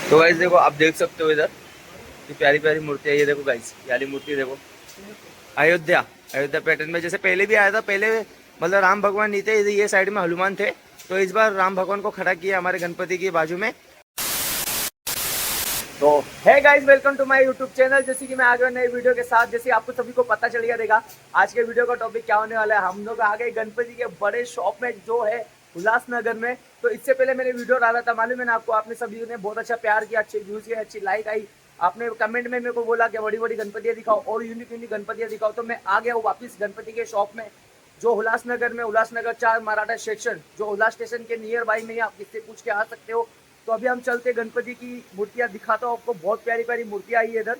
तो गाइस देखो, आप देख सकते हो इधर ये प्यारी प्यारी मूर्ति है। ये देखो गाइस, ये वाली मूर्ति देखो। अयोध्या अयोध्या पैटर्न में जैसे पहले भी आया था। पहले मतलब राम भगवान नहीं थे, ये साइड में हनुमान थे। तो इस बार राम भगवान को खड़ा किया हमारे गणपति की बाजू में। तो है guys, welcome to my YouTube channel. जैसे कि मैं आ गया नई वीडियो के साथ। जैसे आपको सभी को पता चल गया देगा आज के वीडियो का टॉपिक क्या होने वाला है। हम लोग आ गए गणपति के बड़े शॉप में जो है उल्लासनगर में। तो इससे पहले मैंने वीडियो डाला था, मालूम है ना आपको। आपने सभी ने बहुत अच्छा प्यार किया, अच्छे व्यूज किए, अच्छी लाइक आई। आपने कमेंट में मेरे को बोला कि बड़ी बड़ी गणपतियां दिखाओ और यूनिक यूनिक गणपतियां दिखाओ। तो मैं आ गया वापिस गणपति के शॉप में जो उल्लासनगर में, उल्लासनगर 4 मराठा सेक्शन, जो उल्लास स्टेशन के नियर बाई में ही आप किससे पूछ के आ सकते हो। तो अभी हम चलते गणपति की मूर्तियां दिखाता हूँ आपको। बहुत प्यारी प्यारी मूर्तियां आई है इधर।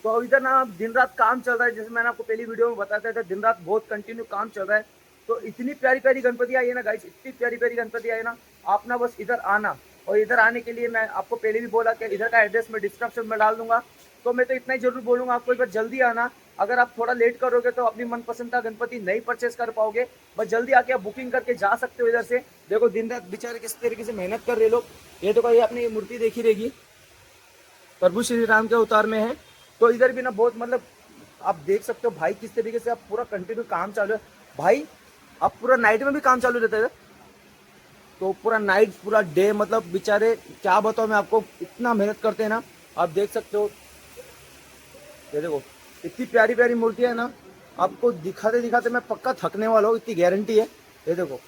तो इधर ना दिन रात काम चल रहा है, जैसे मैंने आपको पहली वीडियो में बताया था, दिन रात बहुत कंटिन्यू काम चल रहा है। तो इतनी प्यारी प्यारी गणपति आई है ना गाइस, इतनी प्यारी प्यारी गणपति आई है ना। आप ना बस इधर आना। और इधर आने के लिए मैं आपको पहले भी बोला कि इधर का एड्रेस मैं डिस्क्रिप्शन में डाल दूंगा। तो मैं तो इतना ही जरूर बोलूंगा आपको, एक बार जल्दी आना। अगर आप थोड़ा लेट करोगे तो अपनी मनपसंद का गणपति नहीं परचेस कर पाओगे। बस जल्दी आके आप बुकिंग करके जा सकते हो इधर से। देखो दिन रात बेचारे किस तरीके से मेहनत कर रहे लोग। ये तो कहीं आपने ये मूर्ति देखी रहेगी, प्रभु श्री राम के अवतार में है। तो इधर भी ना बहुत मतलब आप देख सकते हो भाई किस तरीके से आप पूरा कंटिन्यू काम चालू है भाई। आप पूरा नाइट में भी काम चालू रहता है। तो पूरा नाइट पूरा डे मतलब बेचारे क्या बताओ मैं आपको, इतना मेहनत करते हैं ना। आप देख सकते हो, ये देखो इतनी प्यारी प्यारी मूर्तियां है ना। आपको दिखाते दिखाते मैं पक्का थकने वाला हूँ, इतनी गारंटी है। ये देखो,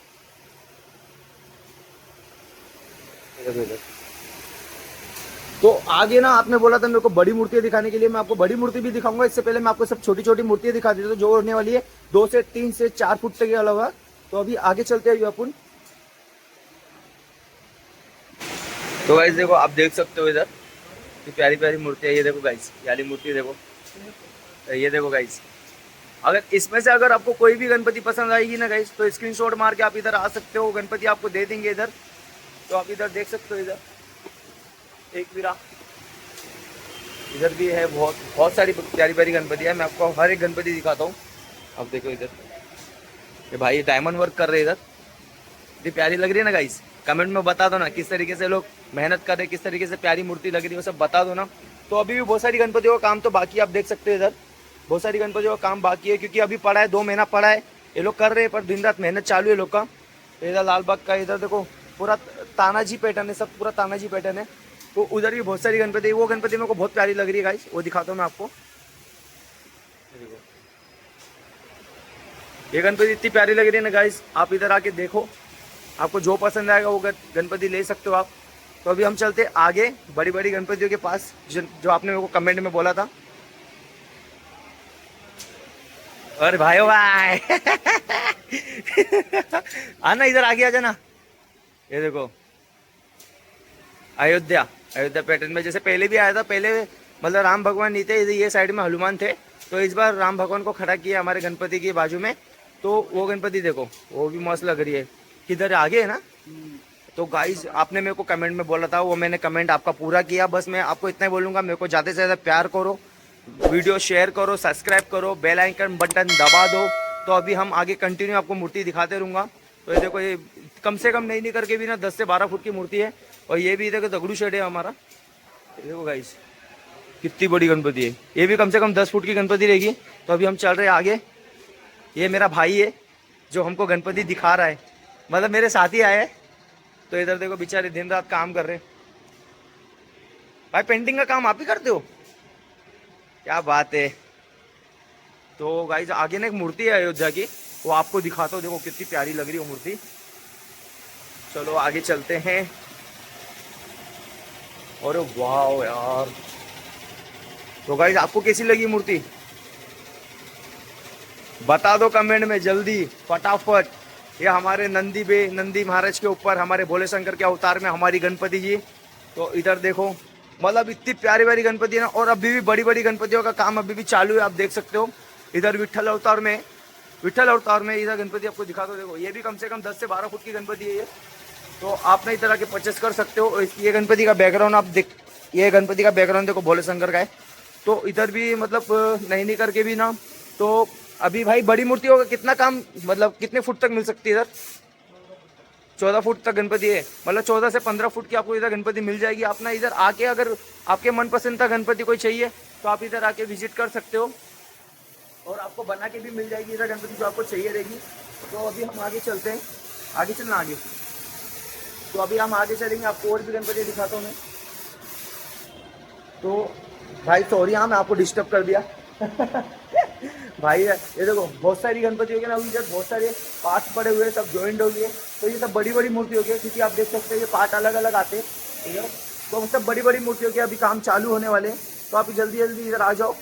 ये देखो, ये देखो। तो आगे ना आपने बोला था मेरे को बड़ी मूर्तियां दिखाने के लिए, मैं आपको बड़ी मूर्ति भी दिखाऊंगा। इससे पहले मैं आपको सब छोटी छोटी मूर्तियां दिखा देता हूँ जो होने वाली है 2 से 3 से 4 फुट तक अलावा। तो अभी आगे चलते हैं अपन। तो गाइस देखो, आप देख सकते हो इधर ये प्यारी प्यारी मूर्ति है। ये देखो गाइस, ये वाली मूर्ति देखो। ये देखो गाइस, अगर इसमें से अगर आपको कोई भी गणपति पसंद आएगी ना गाइस, तो स्क्रीनशॉट मार के आप इधर आ सकते हो, गणपति आपको दे देंगे इधर। तो आप इधर देख सकते हो, इधर एक बिरा इधर भी है। बहुत बहुत सारी प्यारी प्यारी गणपति है। मैं आपको हर एक गणपति दिखाता हूँ। अब देखो इधर ये भाई डायमंड वर्क कर रहे हैं इधर। ये प्यारी लग रही है ना गाइस, कमेंट में बता दो ना किस तरीके से लोग मेहनत कर रहे हैं, किस तरीके से प्यारी मूर्ति लग रही है, वो सब बता दो ना। तो अभी भी बहुत सारी गणपतियों का काम तो बाकी, आप देख सकते हो इधर बहुत सारी गणपतियों का काम बाकी है। क्योंकि अभी पड़ा है, 2 महीना पड़ा है, ये लोग कर रहे हैं, पर दिन रात मेहनत चालू है लोग का। इधर लालबाग का इधर देखो पूरा तानाजी पैटर्न है, सब पूरा तानाजी पैटर्न है। तो उधर भी बहुत सारी गणपति, वो गणपति मेरे को बहुत प्यारी लग रही है गाइस, वो दिखाता हूँ मैं आपको। ये गणपति इतनी प्यारी लग रही है ना गाइस, आप इधर आके देखो, आपको जो पसंद आएगा वो गणपति ले सकते हो आप। तो अभी हम चलते आगे बड़ी बड़ी गणपतियों के पास जो आपने मेरे को कमेंट में बोला था। अरे भाई ओ भाई आना इधर, आगे आ जाना। ये देखो अयोध्या अयोध्या पैटर्न में जैसे पहले भी आया था। पहले मतलब राम भगवान नहीं थे, ये साइड में हनुमान थे। तो इस बार राम भगवान को खड़ा किया हमारे गणपति की बाजू में। तो वो गणपति देखो, वो भी मस्त लग रही है। किधर आगे है ना। तो गाइज आपने मेरे को कमेंट में बोला था, वो मैंने कमेंट आपका पूरा किया। बस मैं आपको इतना ही बोलूँगा, मेरे को ज़्यादा से ज़्यादा प्यार करो, वीडियो शेयर करो, सब्सक्राइब करो, बेल आइकन बटन दबा दो। तो अभी हम आगे कंटिन्यू आपको मूर्ति दिखाते रहूँगा। तो ये देखो, ये कम से कम नहीं करके भी ना 10 से 12 फुट की मूर्ति है। और ये भी देखो दगड़ू शेड है हमारा। ये देखो गाइस कितनी बड़ी गणपति है, ये भी कम से कम 10 फुट की गणपति रहेगी। तो अभी हम चल रहे हैं आगे। ये मेरा भाई है जो हमको गणपति दिखा रहा है, मतलब मेरे साथ ही आए हैं। तो इधर देखो बेचारे दिन रात काम कर रहे हैं। भाई पेंटिंग का काम आप ही करते हो, क्या बात है। तो गाइस आगे ना एक मूर्ति है अयोध्या की, वो आपको दिखाता हूँ। देखो कितनी प्यारी लग रही है वो मूर्ति। चलो आगे चलते हैं। और वाह यार, तो गाइस आपको कैसी लगी मूर्ति बता दो कमेंट में जल्दी फटाफट। ये हमारे नंदी महाराज के ऊपर हमारे भोले शंकर के अवतार में हमारी गणपति जी। तो इधर देखो मतलब इतनी प्यारी प्यारी गणपति है ना। और अभी भी बड़ी बड़ी गणपतियों का काम अभी भी चालू है, आप देख सकते हो। इधर विठल अवतार में इधर गणपति आपको दिखा दो। देखो ये भी कम से कम 10 से 12 फुट की गणपति है ये। तो आप नई तरह के परचेस कर सकते हो। ये गणपति का बैकग्राउंड आप देख, ये गणपति का बैकग्राउंड देखो भोले शंकर का है। तो इधर भी मतलब नहीं करके भी ना। तो अभी भाई बड़ी मूर्तियों का कितना काम, मतलब कितने फुट तक मिल सकती है इधर। 14 फुट तक गणपति है, मतलब 14 से 15 फुट की आपको इधर गणपति मिल जाएगी। आप ना इधर आके अगर आपके मनपसंद का गणपति कोई चाहिए तो आप इधर आके विजिट कर सकते हो, और आपको बना के भी मिल जाएगी इधर गणपति जो आपको चाहिए रहेगी। तो अभी हम आगे चलते हैं, आगे चलना आगे। तो अभी हम आगे चलेंगे, आपको और भी गणपति दिखाता हूँ मैं। तो भाई सॉरी, हाँ मैं आपको डिस्टर्ब कर दिया भाई ये देखो बहुत सारी गणपति हो गई ना, अभी इधर बहुत सारे पार्ट्स पड़े हुए हैं, सब ज्वाइंट हो गए। तो ये सब बड़ी बड़ी मूर्ति हो गई, क्योंकि आप देख सकते हैं ये पार्ट अलग अलग आते हैं इधर। तो सब बड़ी बड़ी मूर्ति हो गई, अभी काम चालू होने वाले हैं, तो आप जल्दी जल्दी इधर आ जाओ।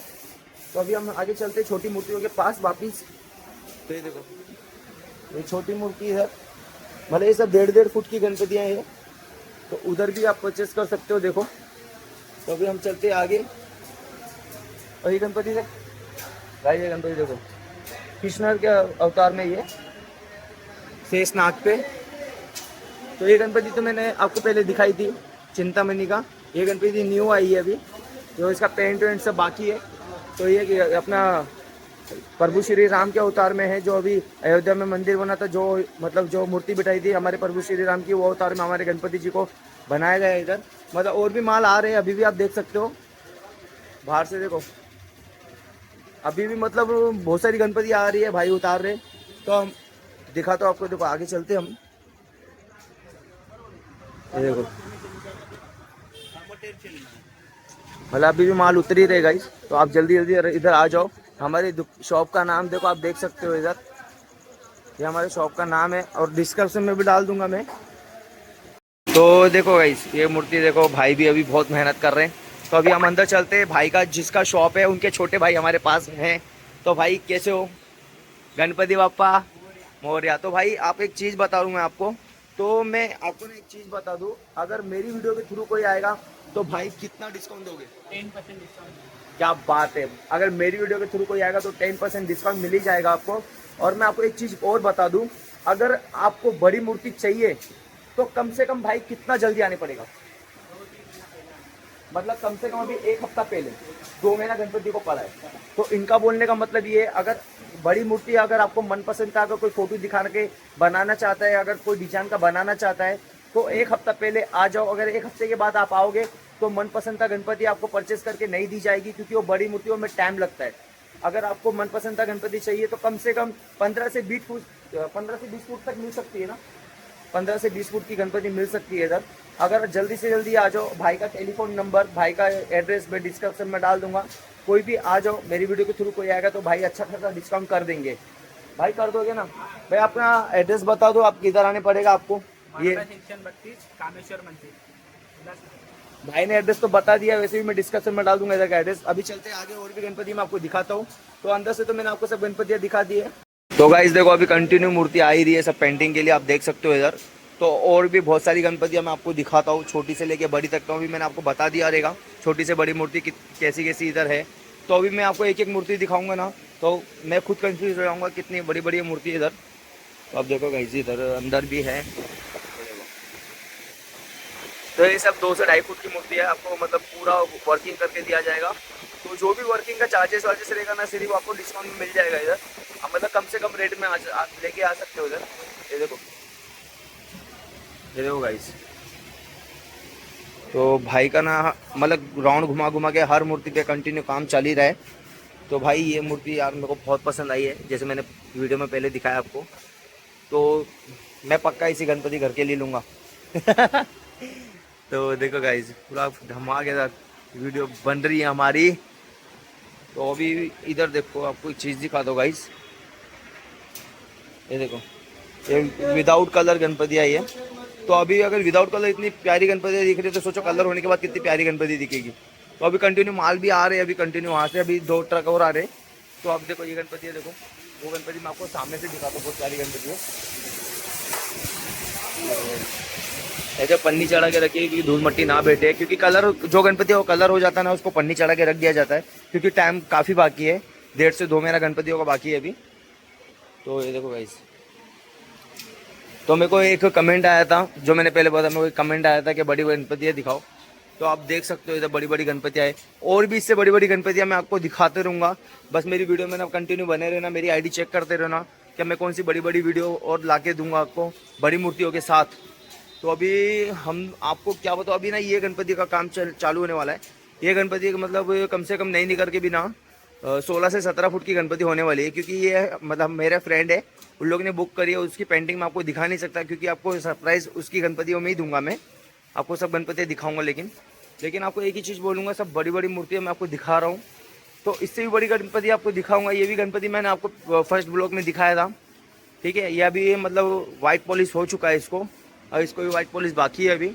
तो अभी हम आगे चलते हैं छोटी मूर्तियों के पास वापिस। तो ये देखो ये छोटी मूर्ति है, मतलब ये सब 1.5 फुट की गणपतियाँ हैं, तो उधर भी आप परचेस कर सकते हो। देखो तो अभी हम चलते हैं आगे। और ये गणपति देख भाई, ये गणपति देखो कृष्ण के अवतार में ये शेषनाग पे। तो ये गणपति तो मैंने आपको पहले दिखाई थी चिंतामणि का, ये गणपति न्यू आई है अभी, जो इसका पेंट वेंट सब बाकी है। तो ये अपना प्रभु श्री राम के अवतार में है, जो अभी अयोध्या में मंदिर बना था, जो मतलब जो मूर्ति बिठाई थी हमारे प्रभु श्री राम की, वो अवतार में हमारे गणपति जी को बनाया गया है इधर। मतलब और भी माल आ रहे हैं अभी भी, आप देख सकते हो बाहर से। देखो अभी भी मतलब बहुत सारी गणपति आ रही है भाई, उतार रहे। तो हम दिखाता हूँ आपको, देखो आगे चलते हम। ये देखो मतलब अभी भी माल उतर ही रहेगा इस, तो आप जल्दी जल्दी इधर आ जाओ। हमारी शॉप का नाम देखो, आप देख सकते हो इधर, ये हमारे शॉप का नाम है, और डिस्क्रिप्शन में भी डाल दूंगा मैं। तो देखो गाइस ये मूर्ति देखो, भाई भी अभी बहुत मेहनत कर रहे हैं। तो अभी हम अंदर चलते हैं, भाई का जिसका शॉप है उनके छोटे भाई हमारे पास हैं। तो भाई कैसे हो? गणपति बाप्पा मोरया। तो भाई आप एक चीज़ बता दूँ मैं आपको, तो मैं आपको ना एक चीज़ बता दूँ, अगर मेरी वीडियो के थ्रू कोई आएगा तो भाई कितना डिस्काउंट दोगे? 10% डिस्काउंट। क्या बात है, अगर मेरी वीडियो के थ्रू कोई आएगा तो 10% डिस्काउंट मिल ही जाएगा आपको। और मैं आपको एक चीज़ और बता दूँ, अगर आपको बड़ी मूर्ति चाहिए तो कम से कम भाई कितना जल्दी आने पड़ेगा? मतलब कम से कम अभी 1 हफ्ता पहले, 2 महीना गणपति को पड़ा है। तो इनका बोलने का मतलब ये है, अगर बड़ी मूर्ति अगर आपको मनपसंद का अगर कोई फोटो दिखा के बनाना चाहता है, अगर कोई डिजाइन का बनाना चाहता है, तो 1 हफ्ता पहले आ जाओ। अगर 1 हफ्ते के बाद आप आओगे तो मनपसंद का गणपति आपको परचेस करके नहीं दी जाएगी, क्योंकि वो बड़ी मूर्तियों में टाइम लगता है। अगर आपको मनपसंद का गणपति चाहिए तो कम से कम 15 से 20 फुट तक मिल सकती है ना, 15 से 20 फुट की गणपति मिल सकती है इधर। अगर जल्दी से जल्दी आ जाओ, भाई का टेलीफोन नंबर, भाई का एड्रेस मैं डिस्क्रिप्शन में डाल दूंगा। कोई भी आ जाओ, मेरी वीडियो के थ्रू कोई आएगा तो भाई अच्छा खासा डिस्काउंट कर देंगे। भाई कर दोगे ना? भाई अपना एड्रेस बता दो, आप किधर आने पड़ेगा आपको? ये सेक्शन 32 कामेश्वर मंदिर। भाई ने एड्रेस तो बता दिया, वैसे भी मैं डिस्क्रिप्शन में डाल दूंगा इधर का एड्रेस। अभी चलते हैं आगे, और भी गणपति मैं आपको दिखाता हूँ। तो अंदर से तो मैंने आपको सब गणपतियाँ दिखा दी है। तो गाइस देखो अभी कंटिन्यू मूर्ति आ ही रही है सब पेंटिंग के लिए, आप देख सकते हो इधर। तो और भी बहुत सारी गणपतियाँ मैं आपको दिखाता हूँ, छोटी से लेके बड़ी तक का भी मैंने आपको बता दिया रहेगा, छोटी से बड़ी मूर्ति कैसी कैसी इधर है। तो अभी मैं आपको एक एक मूर्ति दिखाऊंगा ना, तो मैं खुद कंफ्यूज हो जाऊँगा कितनी बड़ी बड़ी मूर्ति है इधर। तो आप देखो गाइस इधर अंदर भी है। तो ये सब 2 से 2.5 फुट की मूर्ति है, आपको मतलब पूरा वर्किंग करके दिया जाएगा। तो जो भी वर्किंग का चार्जेस वार्जेस रहेगा ना, सिर्फ आपको डिस्काउंट में मिल जाएगा इधर। आप मतलब कम से कम रेट में लेके आ सकते हो इधर। ये देखो गाइस, तो भाई का ना मतलब राउंड घुमा घुमा के हर मूर्ति पे कंटिन्यू काम चल ही रहा है। तो भाई ये मूर्ति यार मेरे को बहुत पसंद आई है, जैसे मैंने वीडियो में पहले दिखाया आपको। तो मैं पक्का इसी गणपति घर के लिए लूँगा तो देखो गाइस पूरा धमाकेदार वीडियो बन रही है हमारी। तो अभी इधर देखो, आपको एक चीज़ दिखा दो गाइस, ये देखो ये विदाउट कलर गणपति आई है। तो अभी अगर विदाउट कलर इतनी प्यारी गणपति दिख रही है, तो सोचो कलर होने के बाद कितनी प्यारी गणपति दिखेगी। तो अभी कंटिन्यू माल भी आ रहे हैं, अभी कंटिन्यू वहाँ से अभी 2 ट्रक और आ रहे हैं। तो अब देखो ये गणपति है, देखो वो गणपति मैं आपको सामने से दिखाता हूँ, बहुत प्यारी गणपति है। ऐसे पन्नी चढ़ा के रखिए क्योंकि धूल मट्टी ना बैठे, क्योंकि कलर जो गणपति है वो कलर हो जाता है ना, उसको पन्नी चढ़ा के रख दिया जाता है, क्योंकि टाइम काफ़ी बाकी है, 1.5 से 2 महीना गणपतियों का बाकी है अभी। तो ये देखो गाइस, तो मेरे को एक कमेंट आया था, जो मैंने पहले बताया, मेरे को एक कमेंट आया था कि बड़ी गणपतियाँ दिखाओ। तो आप देख सकते हो इधर बड़ी बड़ी गणपतियाँ है, और भी इससे बड़ी बड़ी गणपतियाँ मैं आपको दिखाते रहूँगा। बस मेरी वीडियो में ना कंटिन्यू बने रहना, मेरी आईडी चेक करते रहना। कि मैं कौन सी बड़ी बड़ी वीडियो और ला के दूंगा आपको बड़ी मूर्तियों के साथ। तो अभी हम आपको क्या बताओ, अभी ना ये गणपति का काम चालू होने वाला है। ये गणपति का मतलब कम से कम नहीं निकल के भी ना 16 से 17 फुट की गणपति होने वाली है, क्योंकि ये मतलब मेरा फ्रेंड है, उन लोगों ने बुक करी है। उसकी पेंटिंग मैं आपको दिखा नहीं सकता, क्योंकि आपको सरप्राइज़ उसकी गणपतियों में ही दूंगा। मैं आपको सब गणपति दिखाऊंगा, लेकिन आपको एक ही चीज़ बोलूँगा, सब बड़ी बड़ी मूर्तियाँ मैं आपको दिखा रहा हूँ। तो इससे भी बड़ी गणपति आपको दिखाऊंगा। ये भी गणपति मैंने आपको फर्स्ट ब्लॉग में दिखाया था, ठीक है। यह अभी मतलब वाइट पॉलिश हो चुका है इसको, और इसको भी वाइट पॉलिश बाकी है अभी।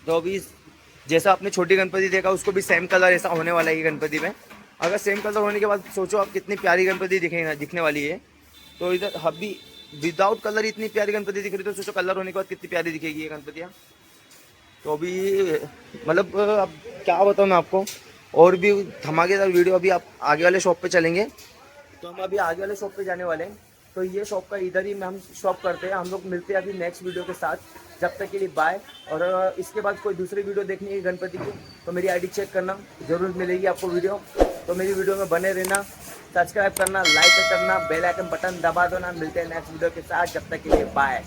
तो अभी जैसा आपने छोटी गणपति देखा, उसको भी सेम कलर ऐसा होने वाला है ये गणपति में। अगर सेम कलर होने के बाद सोचो आप कितनी प्यारी गणपति दिखने वाली है। तो इधर अभी विदाउट कलर इतनी प्यारी गणपति दिख रही, तो सोचो कलर होने के बाद कितनी प्यारी दिखेगी ये गणपतियाँ। तो अभी मतलब अब क्या बताऊँ मैं आपको, और भी धमाकेदार वीडियो अभी आप आगे वाले शॉप पे चलेंगे। तो हम अभी आगे वाले शॉप पे जाने वाले हैं। तो ये शॉप का इधर ही हम शॉप करते हैं। हम लोग मिलते हैं अभी नेक्स्ट वीडियो के साथ। जब तक के लिए बाय। और इसके बाद कोई दूसरी वीडियो देखनी है गणपति की, तो मेरी आईडी चेक करना, जरूर मिलेगी आपको वीडियो। तो मेरी वीडियो में बने रहना, सब्सक्राइब करना, लाइक करना, बेल आइकन बटन दबा दो ना। मिलते हैं नेक्स्ट वीडियो के साथ, जब तक के लिए बाय।